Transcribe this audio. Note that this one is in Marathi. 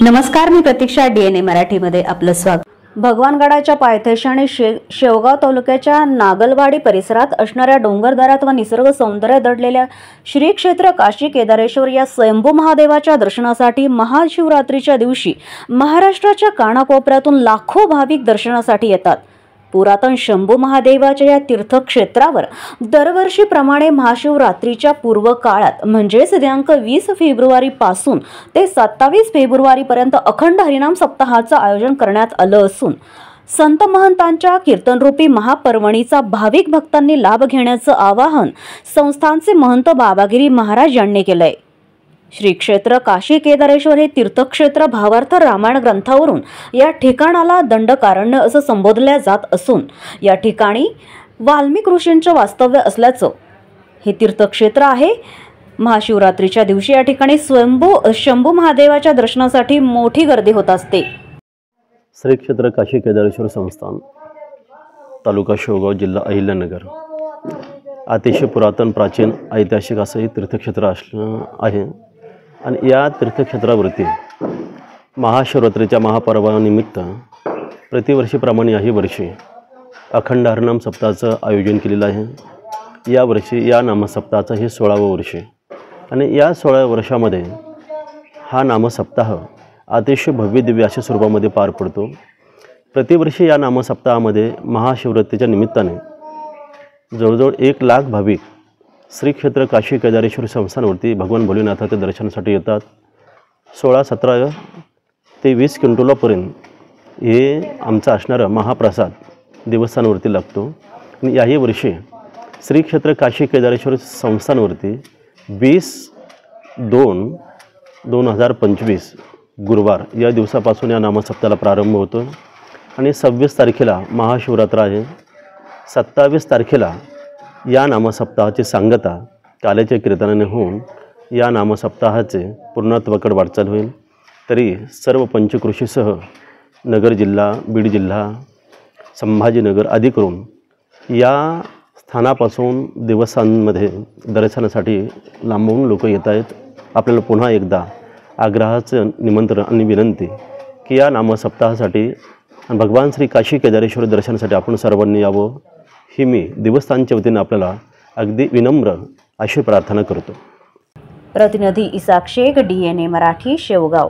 नमस्कार, मी प्रतीक्षा. DNA मराठीमध्ये आपलं स्वागत. भगवानगडाच्या पायथ्याशी आणि शेवगाव तालुक्याच्या नागलवाडी परिसरात असणाऱ्या डोंगरदऱ्यात व निसर्ग सौंदर्य दडलेल्या श्री क्षेत्र काशी केदारेश्वर या स्वयंभू महादेवाच्या दर्शनासाठी महाशिवरात्रीच्या दिवशी महाराष्ट्राच्या कानाकोपऱ्यातून लाखो भाविक दर्शनासाठी येतात. पुरातन शंभू महादेवाच्या या तीर्थक्षेत्रावर दरवर्षीप्रमाणे महाशिवरात्रीच्या पूर्व काळात म्हणजेच दिनांक 20 फेब्रुवारी पासून ते 27 फेब्रुवारी पर्यंत अखंड हरिनाम सप्ताहाचं आयोजन करण्यात आलं असून संत महंतांच्या कीर्तनरूपी महापर्वणीचा भाविक भक्तांनी लाभ घेण्याचं आवाहन संस्थानचे महंत बाबागिरी महाराज यांनी केलंय. श्री क्षेत्र काशी केदारेश्वर हे तीर्थक्षेत्र भावार्थ रामायण ग्रंथावरून या ठिकाणाला दंडकारण्य असं संबोधले जात असून या ठिकाणी वाल्मिक ऋषींचं वास्तव्य असल्याचं हे तीर्थक्षेत्र आहे. महाशिवरात्रीच्या दिवशी या ठिकाणी शंभू महादेवाच्या दर्शनासाठी मोठी गर्दी होत असते. श्री क्षेत्र काशी केदारेश्वर संस्थान, तालुका शेवगाव, जिल्हा अहिल्यानगर, अतिशय पुरातन प्राचीन ऐतिहासिक असं हे तीर्थक्षेत्र आहे. आणि या तीर्थक्षेत्रावरती महाशिवरात्रीच्या महापर्वानिमित्त प्रतिवर्षीप्रमाणे याही वर्षी अखंड हरिनाम सप्ताहाचं आयोजन केलेलं आहे. यावर्षी या नामसप्ताहाचं हे 16वं वर्ष आणि या 16व्या वर्षामध्ये हा नामसप्ताह अतिशय भव्य दिव्य अशा स्वरूपामध्ये पार पडतो. प्रतिवर्षी या नामसप्ताहामध्ये महाशिवरात्रीच्या निमित्ताने जवळजवळ 1 लाख भाविक श्री क्षेत्र काशी केदारेश्वर संस्थानवरती भगवान भोलेनाथाच्या दर्शनासाठी येतात. 16, 17 ते 20 क्विंटलापर्यंत हे आमचा असणारा महाप्रसाद देवस्थानावरती लागतो. आणि याही वर्षी श्री क्षेत्र काशी केदारेश्वर संस्थानवरती 20/2/2025 गुरुवार या दिवसापासून या नामसप्ताहाला प्रारंभ होतो आणि 26 तारखेला महाशिवरात्र आहे. 27 तारखेला या नामसप्ताहाची सांगता काल्याच्या कीर्तनाने होऊन या नामसप्ताहाचे पूर्णत्वाकडे वाटचाल होईल. तरी सर्व पंचकृषीसह नगर जिल्हा, बीड जिल्हा, संभाजीनगर आदी करून या स्थानापासून देवस्थानमध्ये दर्शनासाठी लांबून लोक येत आहेत. आपल्याला पुन्हा एकदा आग्रहाचं निमंत्रण आणि विनंती की या नामसप्ताहासाठी भगवान श्री काशी केदारेश्वर दर्शनासाठी आपण सर्वांनी यावं, ही मी देवस्थानच्या वतीने आपल्याला अगदी विनम्र अशी प्रार्थना करतो. प्रतिनिधी इसाक शेख, DNA मराठी, शेवगाव.